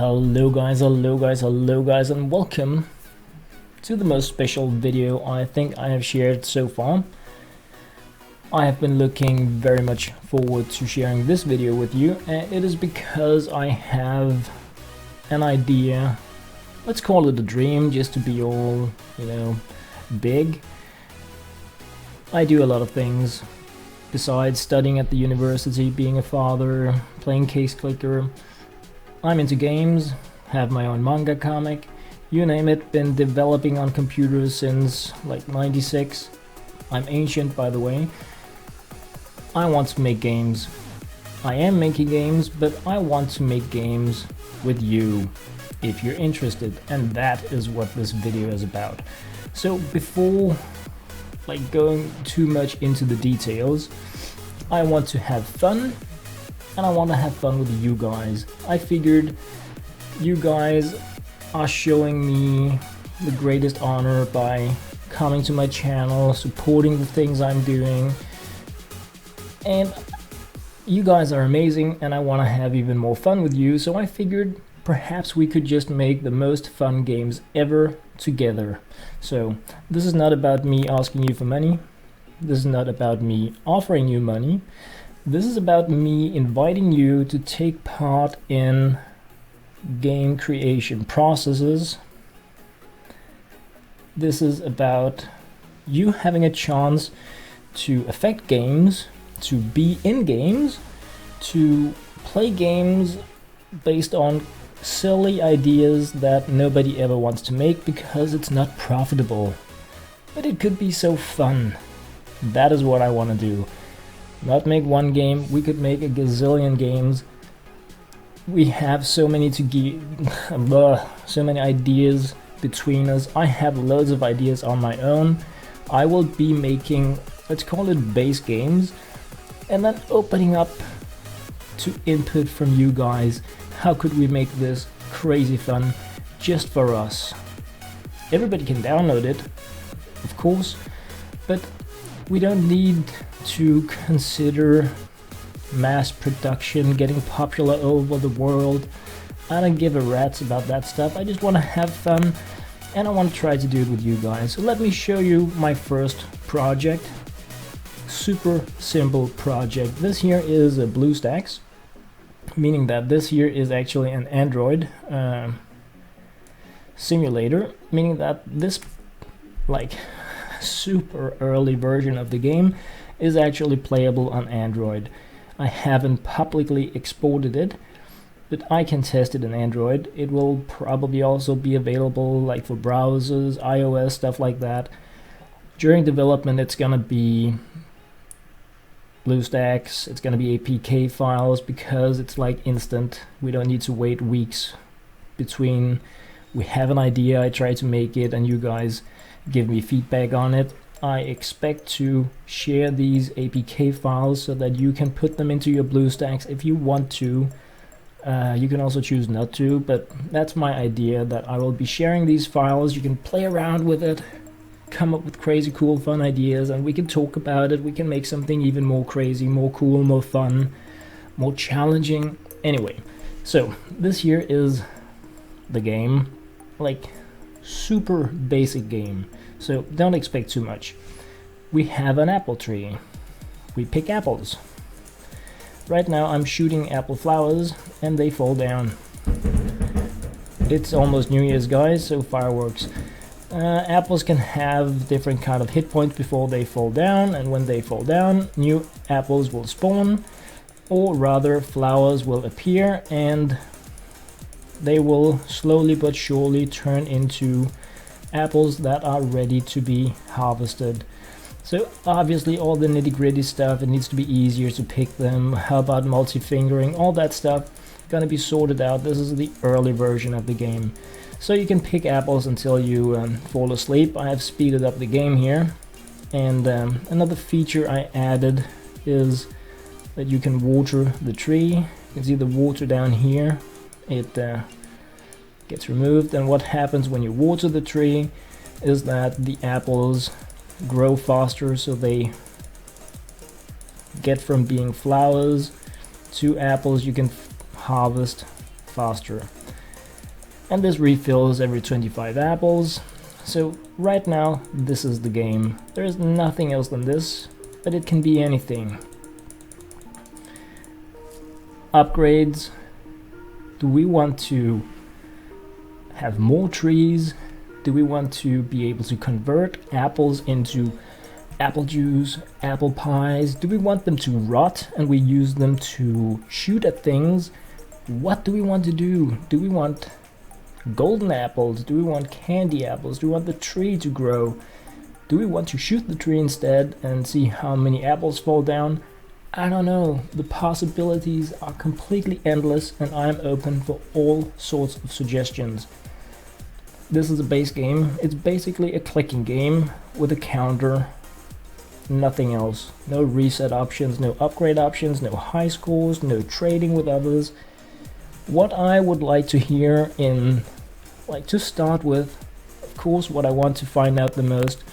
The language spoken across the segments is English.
Hello guys, and welcome to the most special video I think I have shared so far. I have been looking very much forward to sharing this video with you, and it is because I have an idea, let's call it a dream, just to be all, big. I do a lot of things besides studying at the university, being a father, playing Case Clicker. I'm into games, have my own manga comic, you name it, been developing on computers since like 96. I'm ancient, by the way. I want to make games. I am making games, but I want to make games with you if you're interested, and that is what this video is about. So before going too much into the details, I want to have fun. And I want to have fun with you guys. I figured you guys are showing me the greatest honor by coming to my channel, supporting the things I'm doing. And you guys are amazing, and I want to have even more fun with you. So I figured perhaps we could just make the most fun games ever together. So this is not about me asking you for money. This is not about me offering you money. This is about me inviting you to take part in game creation processes. This is about you having a chance to affect games, to be in games, to play games based on silly ideas that nobody ever wants to make because it's not profitable. But it could be so fun. That is what I want to do. Not make one game, we could make a gazillion games. We have so many to give, so many ideas between us. I have loads of ideas on my own. I will be making, let's call it base games, and then opening up to input from you guys. How could we make this crazy fun just for us? Everybody can download it, of course, but we don't need to consider mass production, getting popular over the world. I don't give a rat's about that stuff. I just want to have fun, and I want to try to do it with you guys. So let me show you my first project. Super simple project. This here is a BlueStacks, meaning that this here is actually an Android simulator, meaning that this super early version of the game is actually playable on Android. I haven't publicly exported it, but I can test it in Android. It will probably also be available for browsers, iOS, stuff like that. During development, it's gonna be BlueStacks, it's gonna be APK files because it's instant. We don't need to wait weeks between we have an idea, I try to make it, and you guys give me feedback on it. I expect to share these APK files so that you can put them into your BlueStacks if you want to. You can also choose not to, but that's my idea, that I will be sharing these files. You can play around with it, come up with crazy cool fun ideas, and we can talk about it. We can make something even more crazy, more cool, more fun, more challenging. Anyway, so this here is the game, super basic game. So don't expect too much. We have an apple tree. We pick apples. Right now I'm shooting apple flowers and they fall down. It's almost New Year's, guys, so fireworks. Apples can have different kind of hit points before they fall down, and when they fall down, new apples will spawn, or rather flowers will appear, and they will slowly but surely turn into apples that are ready to be harvested. So obviously all the nitty-gritty stuff, it needs to be easier to pick them. How about multi-fingering? All that stuff gonna be sorted out. This is the early version of the game. So you can pick apples until you fall asleep. I have speeded up the game here. And another feature I added is that you can water the tree. You can see the water down here. It gets removed, and what happens when you water the tree is that the apples grow faster, so they get from being flowers to apples you can harvest faster. and this refills every 25 apples. So right now this is the game. There is nothing else than this, but it can be anything. Upgrades. Do we want to have more trees? Do we want to be able to convert apples into apple juice, apple pies? Do we want them to rot and we use them to shoot at things? What do we want to do? Do we want golden apples? Do we want candy apples? Do we want the tree to grow? Do we want to shoot the tree instead and see how many apples fall down? I don't know. The possibilities are completely endless, and I'm open for all sorts of suggestions. This is a base game. It's basically a clicking game with a counter. Nothing else. No reset options, no upgrade options, no high scores, no trading with others. What I would like to hear to start with, of course, what I want to find out the most.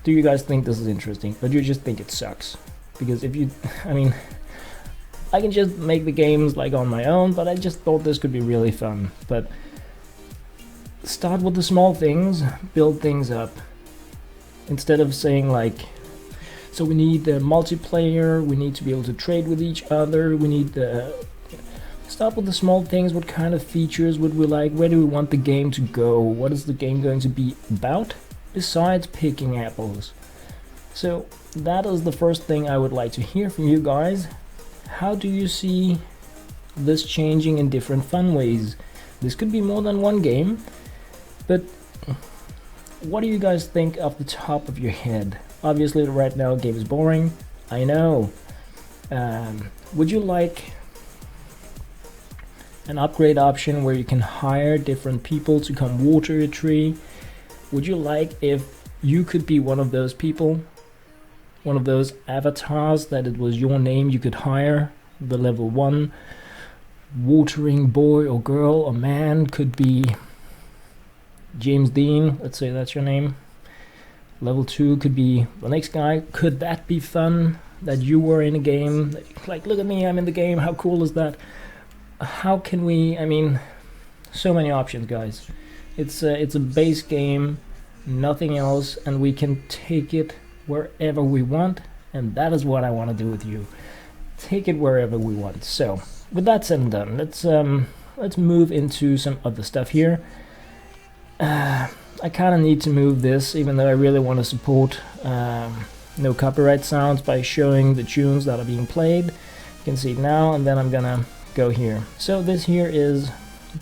Do you guys think this is interesting, or do you just think it sucks? Because if you, I can just make the games like on my own, but I just thought this could be really fun. But start with the small things, build things up. Instead of saying like, so we need the multiplayer, we need to be able to trade with each other, we need the... Start with the small things. What kind of features would we like? Where do we want the game to go? What is the game going to be about besides picking apples? So that is the first thing I would like to hear from you guys. How do you see this changing in different fun ways? This could be more than one game, but what do you guys think off the top of your head? Obviously right now the game is boring, I know. Would you like an upgrade option where you can hire different people to come water a tree? Would you like if you could be one of those people, one of those avatars that it was your name you could hire? The level 1 watering boy or girl or man could be James Dean, let's say that's your name. Level 2 could be the next guy. Could that be fun, that you were in a game? Like, look at me, I'm in the game, how cool is that? How can we, so many options, guys. It's a base game, nothing else, and we can take it wherever we want, and that is what I want to do with you. Take it wherever we want. So, with that said and done, let's move into some other stuff here. I kind of need to move this, even though I really want to support no copyright sounds by showing the tunes that are being played. You can see it now, and then I'm gonna go here. So this here is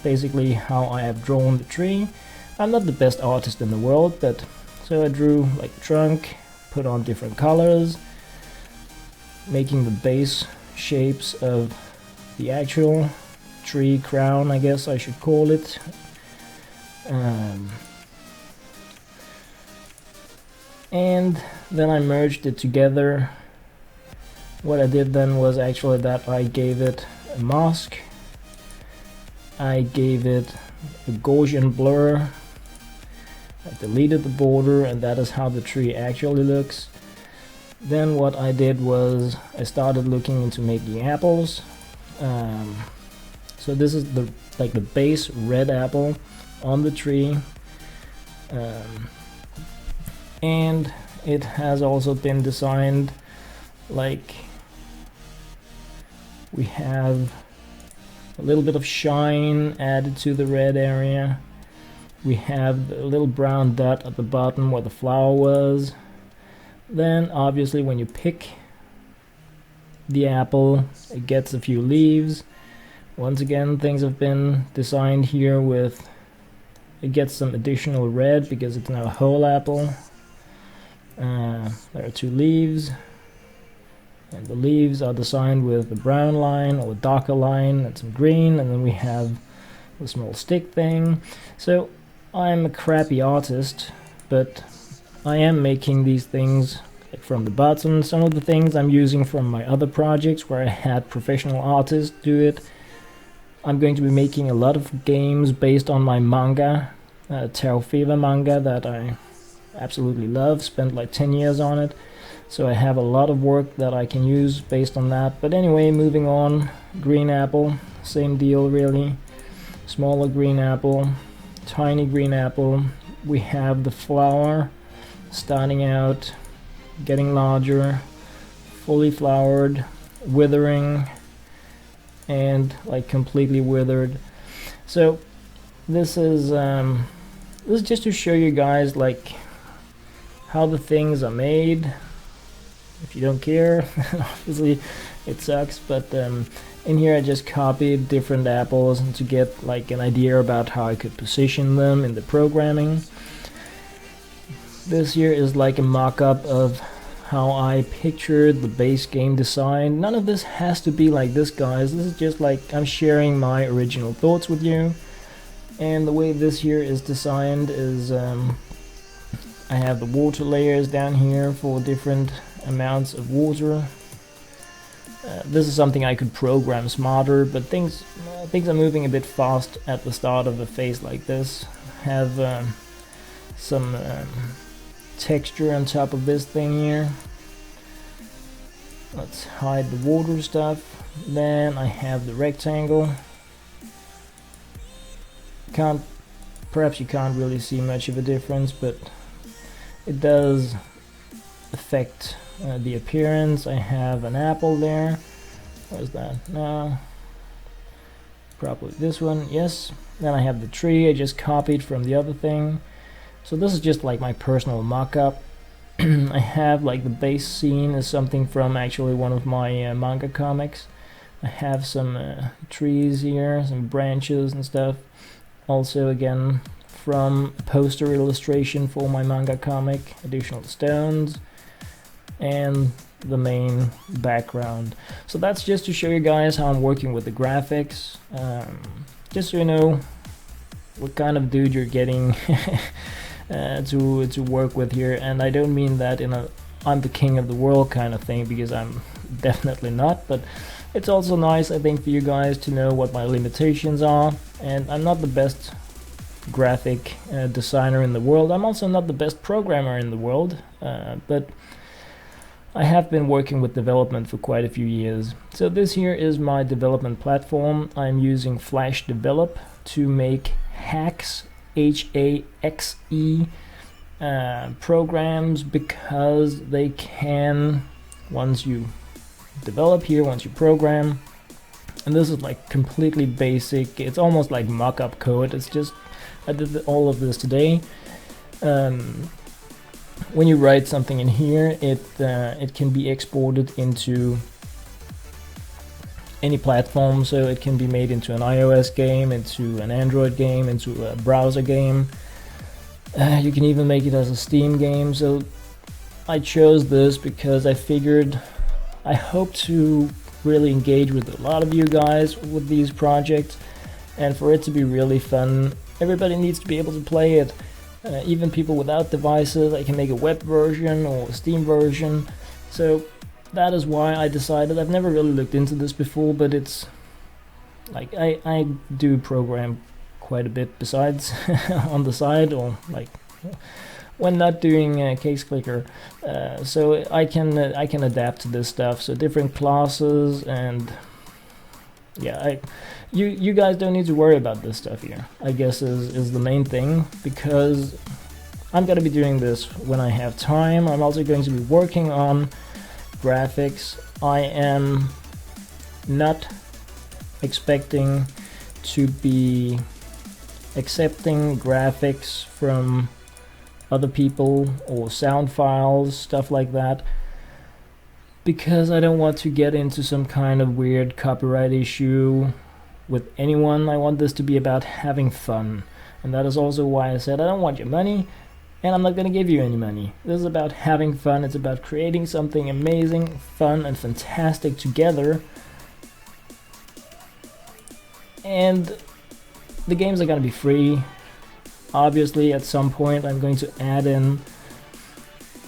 basically how I have drawn the tree. I'm not the best artist in the world, but so I drew like trunk, put on different colors, making the base shapes of the actual tree crown, I guess I should call it. And then I merged it together. What I did then was actually that I gave it a mask, I gave it a Gaussian blur, I deleted the border, and that is how the tree actually looks. Then what I did was I started looking into making apples. So this is the base red apple on the tree, and it has also been designed like we have a little bit of shine added to the red area. We have a little brown dot at the bottom where the flower was. Then obviously when you pick the apple, it gets a few leaves. Once again, things have been designed here with, it gets some additional red because it's now a whole apple. There are 2 leaves, and the leaves are designed with a brown line or a darker line and some green, and then we have the small stick thing. So I'm a crappy artist, but I am making these things from the bottom. Some of the things I'm using from my other projects where I had professional artists do it. I'm going to be making a lot of games based on my manga, Terror Fever manga that I absolutely love, spent like 10 years on it. So I have a lot of work that I can use based on that. But anyway, moving on, green apple, same deal really. smaller green apple, tiny green apple. We have the flower starting out, getting larger, fully flowered, withering, and like completely withered. So this is just to show you guys like how the things are made. If you don't care, obviously it sucks, but in here I just copied different apples to get like an idea about how I could position them in the programming. This here is like a mock-up of how I pictured the base game design. None of this has to be like this, guys. This is just like I'm sharing my original thoughts with you. And the way this here is designed is I have the water layers down here for different amounts of water. This is something I could program smarter, but things are moving a bit fast at the start of a phase like this. Have some texture on top of this thing here. Let's hide the water stuff. Then I have the rectangle. Perhaps you can't really see much of a difference, but it does affect the appearance. I have an apple there. Where's that? No, probably this one. Yes. Then I have the tree I just copied from the other thing. So this is just like my personal mock-up. I have like the base scene is something from actually one of my manga comics. I have some trees here, some branches and stuff. Also again from a poster illustration for my manga comic, additional stones, and the main background. So that's just to show you guys how I'm working with the graphics, just so you know what kind of dude you're getting to work with here. And I don't mean that in a I'm the king of the world kind of thing, because I'm definitely not, but it's also nice, I think, for you guys to know what my limitations are. And I'm not the best graphic designer in the world. I'm also not the best programmer in the world, but I have been working with development for quite a few years. So this here is my development platform. I'm using Flash Develop to make hacks, H-A-X-E programs, because they can, once you develop here, once you program, and this is like completely basic, it's almost like mock-up code. It's just, I did all of this today. When you write something in here, it can be exported into any platform, so it can be made into an iOS game, into an Android game, into a browser game. You can even make it as a Steam game. So I chose this because I figured I hope to really engage with a lot of you guys with these projects, and for it to be really fun, everybody needs to be able to play it. Even people without devices, I can make a web version or a Steam version. So that is why I decided. I've never really looked into this before, but it's like I do program quite a bit besides on the side, or like when not doing Case Clicker, so I can adapt to this stuff. So different classes, and yeah, you guys don't need to worry about this stuff here, I guess is the main thing, because I'm gonna be doing this when I have time. I'm also going to be working on graphics. I am not expecting to be accepting graphics from other people or sound files, stuff like that, because I don't want to get into some kind of weird copyright issue with anyone. I want this to be about having fun, and that is also why I said I don't want your money, and I'm not gonna give you any money. This is about having fun. It's about creating something amazing, fun, and fantastic together. And the games are gonna be free. Obviously, at some point I'm going to add in,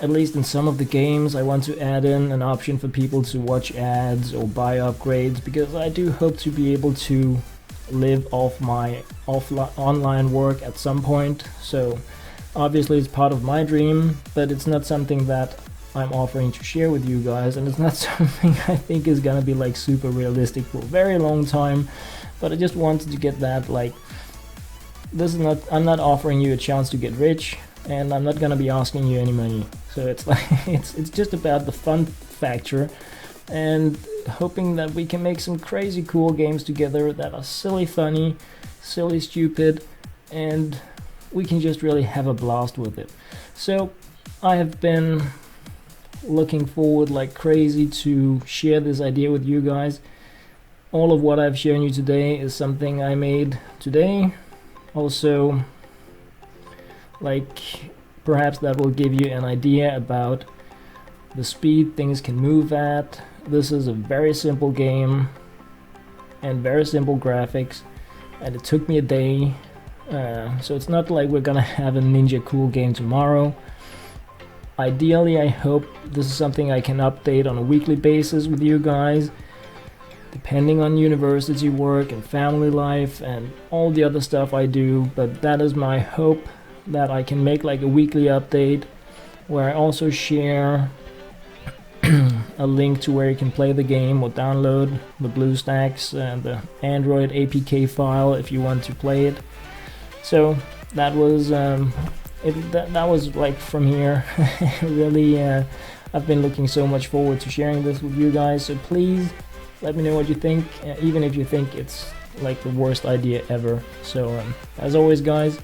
at least in some of the games, I want to add in an option for people to watch ads or buy upgrades, because I do hope to be able to live off my online work at some point. So obviously it's part of my dream, but it's not something that I'm offering to share with you guys, and it's not something I think is gonna be like super realistic for a very long time. But I just wanted to get that like this is not, I'm not offering you a chance to get rich, and I'm not gonna be asking you any money. So it's like it's just about the fun factor, and hoping that we can make some crazy cool games together that are silly funny, silly stupid, and we can just really have a blast with it. So I have been looking forward like crazy to share this idea with you guys. All of what I've shown you today is something I made today. Also, like, perhaps that will give you an idea about the speed things can move at. This is a very simple game and very simple graphics, and it took me a day, so it's not like we're gonna have a Ninja Cool game tomorrow. Ideally, I hope this is something I can update on a weekly basis with you guys, depending on university work and family life and all the other stuff I do. But that is my hope, that I can make like a weekly update where I also share a link to where you can play the game or download the BlueStacks and the Android APK file if you want to play it. So that was that was like from here. Really, I've been looking so much forward to sharing this with you guys. So please let me know what you think, even if you think it's like the worst idea ever. So as always, guys,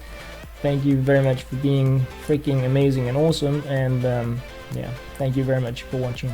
thank you very much for being freaking amazing and awesome, and yeah, thank you very much for watching.